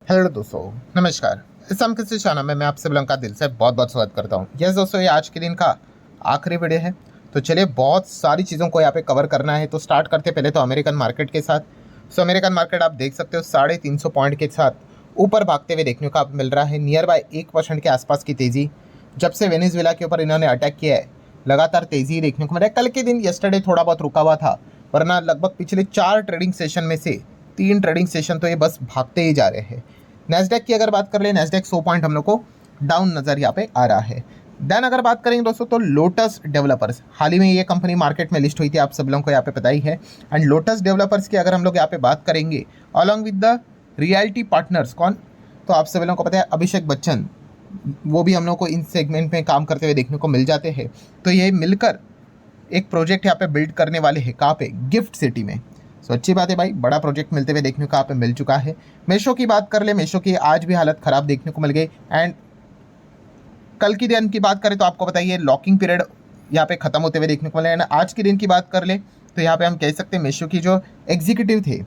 Hello दोस्तों, नमस्कार। इस समय किसी चैनल में मैं आप सभी लोगों का दिल से बहुत बहुत स्वागत करता हूँ। यस दोस्तों, ये आज के दिन का आखिरी वीडियो है। तो चलिए, बहुत सारी चीज़ों को यहाँ पे कवर करना है, तो स्टार्ट करते पहले तो अमेरिकन मार्केट के साथ। अमेरिकन मार्केट आप देख सकते हो 350 पॉइंट के साथ ऊपर भागते हुए देखने को आप मिल रहा है। नियर बाय 1% के आसपास की तेज़ी जब से वेनेजुएला के ऊपर इन्होंने अटैक किया है, लगातार तेज़ी देखने को मिला है। कल के दिन यस्टरडे थोड़ा बहुत रुका हुआ था, वरना लगभग पिछले 4 ट्रेडिंग सेशन में से 3 ट्रेडिंग सेशन तो ये बस भागते ही जा रहे हैं। नेस्डेक की अगर बात कर ले, नेस्डेक 100 पॉइंट हम लोग को डाउन नजर यहाँ पे आ रहा है। देन अगर बात करेंगे दोस्तों, तो लोटस डेवलपर्स, हाल ही में ये कंपनी मार्केट में लिस्ट हुई थी, आप सब लोगों को यहाँ पे पता ही है। एंड लोटस डेवलपर्स की अगर हम लोग यहाँ पे बात करेंगे along with the reality partners, कौन, तो आप सब लोगों को पता है अभिषेक बच्चन, वो भी हम लोग को इन सेगमेंट में काम करते हुए देखने को मिल जाते हैं। तो ये मिलकर एक प्रोजेक्ट यहाँ पे बिल्ड करने वाले हैं, कहाँ पे, गिफ्ट सिटी में। सो अच्छी बात है भाई, बड़ा प्रोजेक्ट मिलते हुए देखने को यहाँ पे मिल चुका है। मेशो की बात कर ले, मेशो की आज भी हालत खराब देखने को मिल गई। एंड कल की दिन की बात करें तो आपको बताइए लॉकिंग पीरियड यहाँ पे खत्म होते हुए देखने को मिला। एंड आज के दिन की बात कर ले तो यहाँ पे हम कह सकते हैं मेशो की जो एग्जीक्यूटिव थे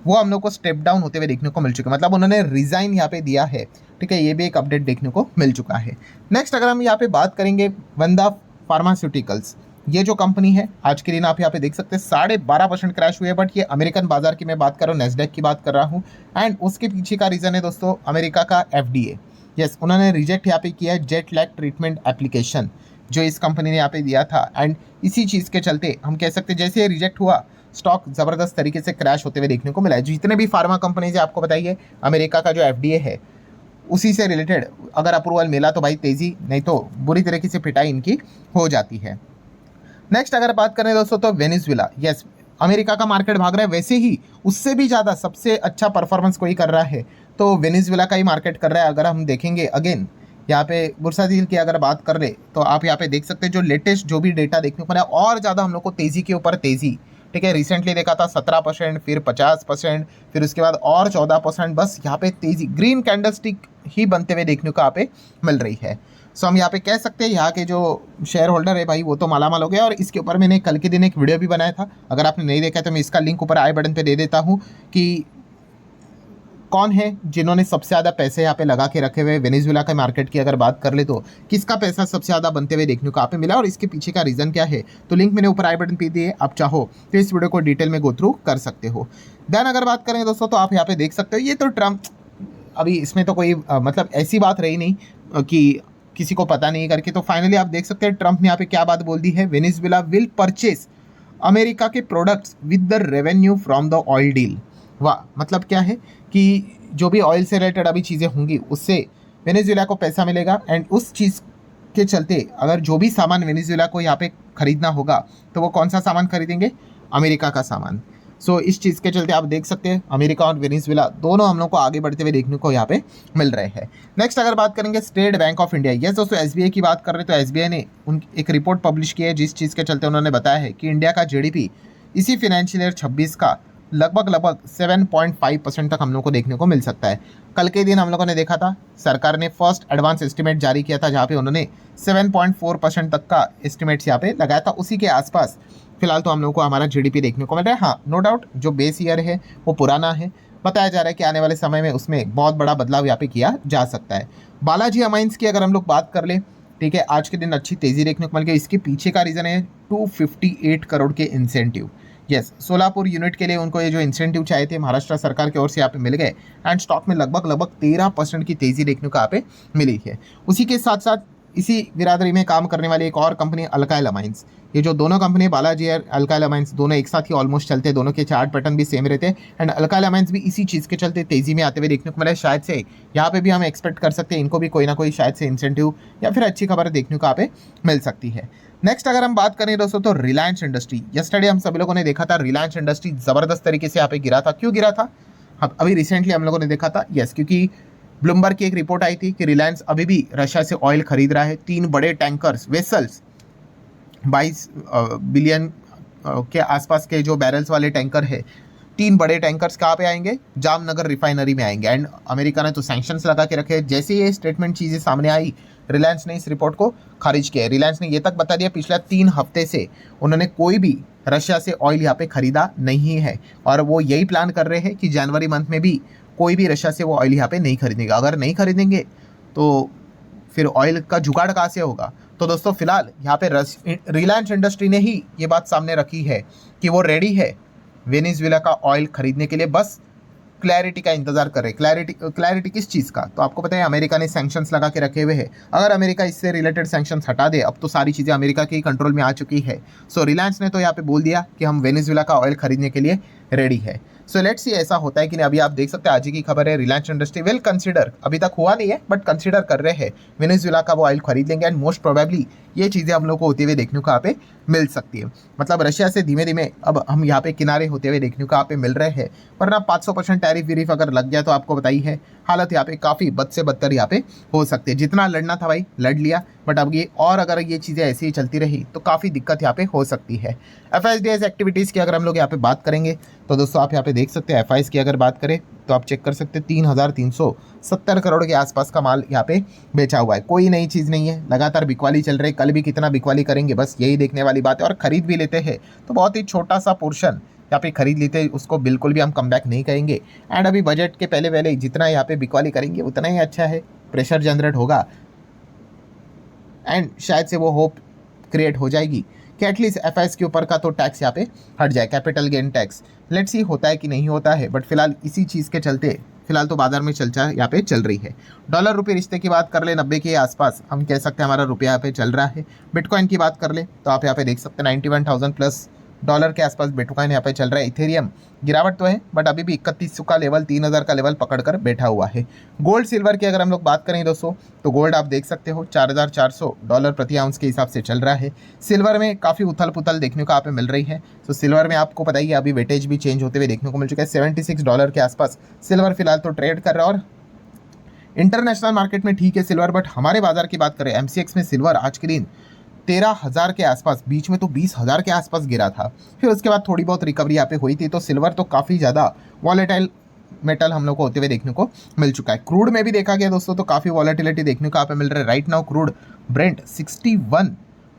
वो हम लोग को स्टेप डाउन होते हुए देखने को मिल चुका है, मतलब उन्होंने रिजाइन यहाँ पे दिया है। ठीक है, ये भी एक अपडेट देखने को मिल चुका है। नेक्स्ट अगर हम यहाँ पे बात करेंगे वंदा फार्मास्यूटिकल्स, ये जो कंपनी है आज के दिन आप यहाँ पे देख सकते हैं 12.5% क्रैश हुए हैं। बट ये अमेरिकन बाजार की मैं बात कर रहा हूँ, नेस्डेक की बात कर रहा हूँ। एंड उसके पीछे का रीज़न है दोस्तों अमेरिका का FDA। यस, उन्होंने रिजेक्ट यहाँ पे किया है जेट लैग ट्रीटमेंट एप्लीकेशन जो इस कंपनी ने यहाँ पे दिया था। एंड इसी चीज़ के चलते हम कह सकते हैं जैसे रिजेक्ट हुआ, स्टॉक ज़बरदस्त तरीके से क्रैश होते हुए देखने को मिला है। जितने भी फार्मा कंपनीज है आपको बताइए, अमेरिका का जो FDA है उसी से रिलेटेड अगर अप्रूवल मिला तो भाई तेज़ी, नहीं तो बुरी तरीके से पिटाई इनकी हो जाती है। नेक्स्ट अगर बात करें दोस्तों तो वेनेजुएला, यस, अमेरिका का मार्केट भाग रहा है, वैसे ही उससे भी ज़्यादा सबसे अच्छा परफॉर्मेंस कोई कर रहा है तो वेनेजुएला का ही मार्केट कर रहा है। अगर हम देखेंगे अगेन यहाँ पे बुर्सा डील की अगर बात कर ले तो आप यहाँ पे देख सकते हैं जो लेटेस्ट जो भी डेटा देखने को मिला और ज़्यादा हम लोग को तेज़ी के ऊपर तेज़ी। ठीक है, रिसेंटली देखा था 17%, फिर 50%, फिर उसके बाद और 14%, बस यहाँ पे तेज़ी ग्रीन कैंडलस्टिक ही बनते हुए देखने को यहाँ पे मिल रही है। सो हम यहाँ पे कह सकते हैं यहाँ के जो शेयर होल्डर है भाई वो तो मालामाल हो गया। और इसके ऊपर मैंने कल के दिन एक वीडियो भी बनाया था, अगर आपने नहीं देखा तो मैं इसका लिंक ऊपर आई बटन पे दे देता हूँ कि कौन है जिन्होंने सबसे ज़्यादा पैसे यहाँ पे लगा के रखे हुए वेनेजुएला के मार्केट की अगर बात कर ले तो किसका पैसा सबसे ज़्यादा बनते हुए देखने को यहाँ पे मिला और इसके पीछे का रीज़न क्या है। तो लिंक मैंने ऊपर आई बटन पे दिए, आप चाहो तो इस वीडियो को डिटेल में गो थ्रू कर सकते हो। देन अगर बात करें दोस्तों तो आप यहाँ पे देख सकते हो ये तो ट्रम्प, अभी इसमें तो कोई मतलब ऐसी बात रही नहीं कि किसी को पता नहीं करके। तो फाइनली आप देख सकते हैं ट्रम्प ने यहाँ पे क्या बात बोल दी है, वेनेजुएला विल परचेज अमेरिका के products with the revenue from the oil deal. वाह, मतलब क्या है कि जो भी ऑयल से रिलेटेड अभी चीज़ें होंगी उससे वेनेजुएला को पैसा मिलेगा। एंड उस चीज़ के चलते अगर जो भी सामान वेनेजुएला को यहाँ पे खरीदना होगा तो वो कौन सा सामान खरीदेंगे, अमेरिका का सामान। सो इस चीज़ के चलते आप देख सकते हैं अमेरिका और वेनेजुएला दोनों हम लोग को आगे बढ़ते हुए देखने को यहाँ पे मिल रहे हैं। नेक्स्ट अगर बात करेंगे state bank of India, yes दोस्तों SBI की बात कर रहे हैं तो SBI ने एक रिपोर्ट पब्लिश की है जिस चीज़ के चलते उन्होंने बताया है कि इंडिया का GDP इसी फाइनेंशियल ईयर 26 का लगभग 7.5% तक हम लोग को देखने को मिल सकता है। कल के दिन हम लोगों ने देखा था सरकार ने फर्स्ट एडवांस एस्टिमेट जारी किया था जहाँ पे उन्होंने 7.4% तक का एस्टिमेट्स यहाँ पे लगाया था, उसी के आसपास फिलहाल तो हम लोग को हमारा GDP देखने को मिल रहा है। हाँ, नो डाउट जो बेस ईयर है वो पुराना है, बताया जा रहा है कि आने वाले समय में उसमें बहुत बड़ा बदलाव यहाँ पे किया जा सकता है। बालाजी अमाइंस की अगर हम लोग बात कर ले, ठीक है, आज के दिन अच्छी तेज़ी देखने को मिल गई। इसके पीछे का रीज़न है 258 करोड़ के इंसेंटिव। यस, सोलापुर यूनिट के लिए उनको ये जो इंसेंटिव चाहिए थे महाराष्ट्र सरकार की ओर से यहाँ पे मिल गए। एंड स्टॉक में लगभग 13% की तेज़ी देखने को यहाँ पे मिली है। उसी के साथ साथ इसी बिरादरी में काम करने वाली एक और कंपनी अल्काइल अमाइंस, ये जो दोनों कंपनी बालाजी और अल्काइल अमाइंस दोनों एक साथ ही ऑलमोस्ट चलते हैं, दोनों के चार्ट पैटर्न भी सेम रहते हैं। एंड अल्काइल अमाइंस भी इसी चीज़ के चलते तेज़ी में आते हुए देखने को मिला है। शायद से यहाँ पे भी हम एक्सपेक्ट कर सकते हैं इनको भी कोई ना कोई शायद से इंसेंटिव या फिर अच्छी खबर देखने को यहाँ पे मिल सकती है। नेक्स्ट अगर हम बात करें दोस्तों तो रिलायंस इंडस्ट्री, यस्टरडे हम सभी लोगों ने देखा था रिलायंस इंडस्ट्री ज़बरदस्त तरीके से यहाँ पे गिरा था। क्यों गिरा था, अभी रिसेंटली हम लोगों ने देखा था, यस, क्योंकि ब्लूमबर्ग की एक रिपोर्ट आई थी कि रिलायंस अभी भी रशिया से ऑयल खरीद रहा है। 3 बड़े टैंकर्स वेसल्स 22 बिलियन के आसपास के जो बैरल्स वाले टैंकर है, 3 बड़े टैंकर्स कहाँ पे आएंगे, जामनगर रिफाइनरी में आएंगे। एंड अमेरिका ने तो सैंक्शंस लगा के रखे। जैसे ये स्टेटमेंट चीज़ें सामने आई, रिलायंस ने इस रिपोर्ट को खारिज किया है। रिलायंस ने ये तक बता दिया पिछले 3 हफ्ते से उन्होंने कोई भी रशिया से ऑयल यहाँ पे खरीदा नहीं है और वो यही प्लान कर रहे हैं कि जनवरी मंथ में भी कोई भी रशिया से वो ऑयल यहाँ पे नहीं खरीदेंगे। अगर नहीं खरीदेंगे तो फिर ऑयल का जुगाड़ कहाँ से होगा। तो दोस्तों फिलहाल यहाँ पे रिलायंस इंडस्ट्री ने ही ये बात सामने रखी है कि वो रेडी है वेनेजुएला का ऑयल खरीदने के लिए, बस क्लैरिटी का इंतजार कर रहे। क्लैरिटी किस चीज़ का, तो आपको पता है अमेरिका ने सैंक्शंस लगा के रखे हुए हैं। अगर अमेरिका इससे रिलेटेड सैंक्शंस हटा दे, अब तो सारी चीज़ें अमेरिका के ही कंट्रोल में आ चुकी है। सो रिलायंस ने तो यहाँ पे बोल दिया कि हम वेनेजुएला का ऑयल खरीदने के लिए रेडी है। सो लेट्स सी ऐसा होता है कि नहीं। अभी आप देख सकते हैं आज ही की खबर है, रिलायंस इंडस्ट्री विल कंसिडर, अभी तक हुआ नहीं है बट कंसिडर कर रहे हैं, वेनेजुएला का वो ऑयल खरीद लेंगे एंड मोस्ट प्रोबेबली ये चीज़ें हम लोग को होते हुए देखने को यहाँ पे मिल सकती है। मतलब रशिया से धीमे धीमे अब हम यहाँ पे किनारे होते हुए देखने को यहाँ पे मिल रहे हैं, वरना 500% टैरिफ वीरिफ अगर लग गया तो आपको बताइए है हालत यहाँ पे काफ़ी बद से बदतर यहाँ पे हो सकती है। जितना लड़ना था भाई लड़ लिया, बट अब ये और अगर ये चीज़ें ऐसे ही चलती रही तो काफ़ी दिक्कत यहाँ पे हो सकती है। FIDs एक्टिविटीज़ की अगर हम लोग यहाँ पे बात करेंगे तो दोस्तों आप यहाँ पे देख सकते हैं FIs की अगर बात करें तो आप चेक कर सकते हैं 3,370 करोड़ के आसपास का माल यहाँ पे बेचा हुआ है। कोई नई चीज़ नहीं है, लगातार बिकवाली चल रही है। कल भी कितना बिकवाली करेंगे बस यही देखने वाली बात है। और खरीद भी लेते हैं तो बहुत ही छोटा सा पोर्शन यहाँ पे खरीद लेते हैं, उसको बिल्कुल भी हम कम बैक नहीं करेंगे। एंड अभी बजट के पहले पहले जितना यहाँ पे बिकवाली करेंगे उतना ही अच्छा है, प्रेशर जनरेट होगा एंड शायद से वो होप क्रिएट हो जाएगी कि एटलीस्ट FIs के ऊपर का तो टैक्स यहाँ पे हट जाए, capital gain tax. Let's see होता है कि नहीं होता है, बट फिलहाल इसी चीज़ के चलते फिलहाल तो बाजार में चर्चा यहाँ पे चल रही है। डॉलर रुपये रिश्ते की बात कर ले 90 के आसपास हम कह सकते हैं हमारा रुपया यहाँ पे चल रहा है। बिटकॉइन की बात कर ले तो आप यहाँ पे देख सकते हैं 91,000 प्लस डॉलर के आसपास बिटकॉइन यहाँ पे चल रहा है। इथेरियम गिरावट तो है बट अभी भी 3100 का लेवल 3000 का लेवल पकड़कर बैठा हुआ है। गोल्ड सिल्वर की अगर हम लोग बात करें दोस्तों तो गोल्ड आप देख सकते हो $4,400 प्रति आउंस के हिसाब से चल रहा है। सिल्वर में काफ़ी उथल पुथल देखने को यहाँ पे मिल रही है। तो सिल्वर में आपको पता ही है अभी वेटेज भी चेंज होते हुए देखने को मिल चुका है। $76 के आसपास सिल्वर फिलहाल तो ट्रेड कर रहा है। और इंटरनेशनल मार्केट में ठीक है सिल्वर, बट हमारे बाजार की बात करें MCX में सिल्वर आज के दिन 13,000 के आसपास, बीच में तो 20,000 के आसपास गिरा था, फिर उसके बाद थोड़ी बहुत रिकवरी यहाँ पे हुई थी। तो सिल्वर तो काफ़ी ज़्यादा वॉलेटाइल मेटल हम लोग को होते हुए देखने को मिल चुका है। क्रूड में भी देखा गया दोस्तों तो काफ़ी वॉलेटिलिटी देखने को यहाँ पे मिल रहा है। Right now crude Brent 61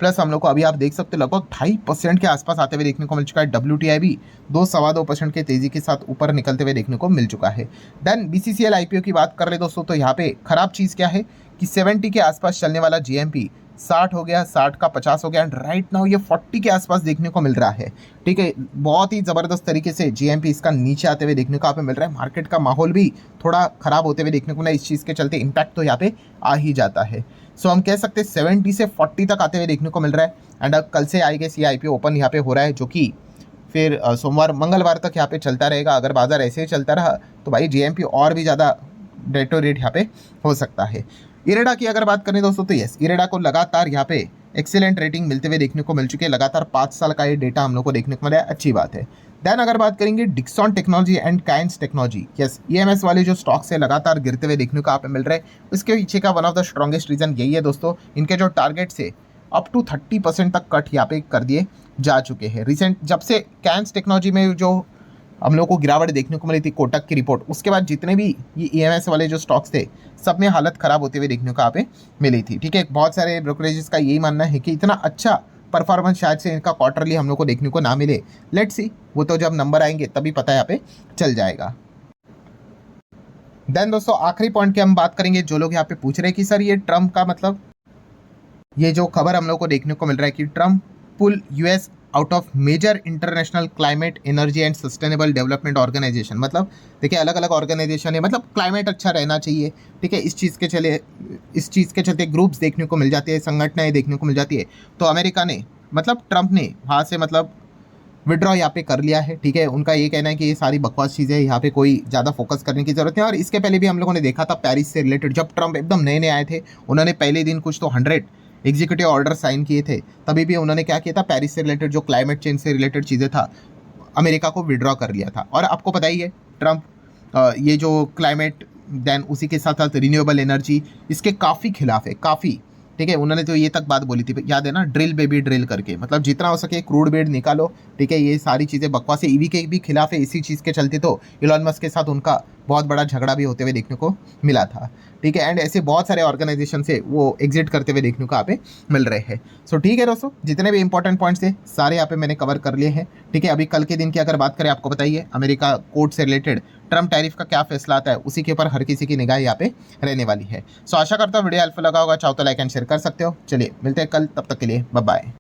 plus हम लोग को अभी आप देख सकते हो लगभग 2.5% के आसपास आते हुए देखने को मिल चुका है। WTI भी 2-2.25% के तेज़ी के साथ ऊपर निकलते हुए देखने को मिल चुका है। देन BCCL IPO की बात कर ले दोस्तों तो यहाँ पे खराब चीज़ क्या है कि 70 के आसपास चलने वाला GMP 60 हो गया, 60 का 50 हो गया एंड राइट नाउ ये 40 के आसपास देखने को मिल रहा है। ठीक है, बहुत ही ज़बरदस्त तरीके से GMP इसका नीचे आते हुए देखने को यहाँ पे मिल रहा है। मार्केट का माहौल भी थोड़ा ख़राब होते हुए देखने को मिला, इस चीज़ के चलते इम्पैक्ट तो यहाँ पे आ ही जाता है। सो हम कह सकते हैं 70 से 40 तक आते हुए देखने को मिल रहा है। एंड अब कल से आई गेस ये IPO ओपन यहाँ पे हो रहा है, जो कि फिर सोमवार मंगलवार तक यहाँ पे चलता रहेगा। अगर बाजार ऐसे ही चलता रहा तो भाई GMP और भी ज़्यादा डेटो रेट यहाँ पे हो सकता है। इरेडा की अगर बात करें दोस्तों तो यस, इरेडा को लगातार यहाँ पे एक्सीलेंट रेटिंग मिलते हुए देखने को मिल चुकी है। लगातार 5 साल का ये डेटा हम लोग को देखने को मिला है, अच्छी बात है। देन अगर बात करेंगे Dixon technology and coins technology, yes EMS वाले जो स्टॉक्स है लगातार गिरते हुए देखने को यहाँ पे मिल रहे हैं। उसके पीछे का one of the strongest reason यही है दोस्तों, इनके जो टारगेट्स है अप टू 30% तक कट यहाँ पे कर दिए जा चुके हैं। रिसेंट जब से काइंस टेक्नोलॉजी में जो हम लोग को गिरावट देखने को मिली थी कोटक की रिपोर्ट, उसके बाद जितने भी ये EMS वाले जो स्टॉक्स थे सब में हालत ख़राब होते हुए देखने को यहाँ पे मिली थी। ठीक है, बहुत सारे ब्रोकरेजेस का यही मानना है कि इतना अच्छा परफॉर्मेंस शायद से इनका क्वार्टरली हम लोग को देखने को ना मिले। लेट्स सी, वो तो जब नंबर आएंगे तभी पता यहाँ पे चल जाएगा। देन दोस्तों आखिरी पॉइंट की हम बात करेंगे। जो लोग यहाँ पे पूछ रहे हैं कि सर ये ट्रम्प का मतलब, ये जो खबर हम लोग को देखने को मिल रहा है कि Trump pull US out of major international climate energy and sustainable development organisation, मतलब देखिए अलग अलग ऑर्गेनाइजेशन है, मतलब क्लाइमेट अच्छा रहना चाहिए। ठीक है, इस चीज़ के चलते ग्रुप्स देखने को मिल जाती है, संगठनाएं देखने को मिल जाती है। तो अमेरिका ने मतलब ट्रम्प ने वहाँ से मतलब विड्रॉ यहाँ पे कर लिया है। ठीक है, उनका ये कहना है कि ये सारी बकवास चीज़ें यहाँ पे कोई ज़्यादा फोकस करने की ज़रूरत नहीं। और इसके पहले भी हम लोगों ने देखा था पेरिस से रिलेटेड, जब ट्रम्प एकदम नए नए आए थे उन्होंने पहले दिन कुछ तो 100 एग्जीक्यूटिव ऑर्डर साइन किए थे। तभी भी उन्होंने क्या किया था, पेरिस से रिलेटेड जो क्लाइमेट चेंज से रिलेटेड चीज़ें था अमेरिका को विड्रॉ कर लिया था। और आपको पता ही है ट्रम्प ये जो क्लाइमेट देन उसी के साथ साथ रिन्यूएबल एनर्जी इसके काफ़ी खिलाफ है, काफ़ी। ठीक है, उन्होंने तो ये तक बात बोली थी, याद है ना, ड्रिल बेबी ड्रिल करके, मतलब जितना हो सके क्रूड बेड निकालो। ठीक है, ये सारी चीज़ें बकवास है, EV के भी खिलाफ है। इसी चीज़ के चलते तो इलॉन मस्क के साथ उनका बहुत बड़ा झगड़ा भी होते हुए देखने को मिला था। ठीक है, एंड ऐसे बहुत सारे ऑर्गेनाइजेशन से वो एग्जिट करते हुए देखने को यहाँ पे मिल रहे हैं। सो ठीक है दोस्तों, जितने भी इंपॉर्टेंट पॉइंट्स थे सारे यहाँ पे मैंने कवर कर लिए हैं। ठीक है, अभी कल के दिन की अगर बात करें, आपको बताइए अमेरिका कोर्ट से रिलेटेड ट्रम्प टैरिफ का क्या फैसला आता है, उसी के ऊपर हर किसी की निगाह यहाँ पे रहने वाली है। सो आशा करता हूँ वीडियो हेल्पफुल लगा होगा, चाहो तो लाइक एंड शेयर कर सकते हो। चलिए मिलते हैं कल, तब तक के लिए बाय बाय।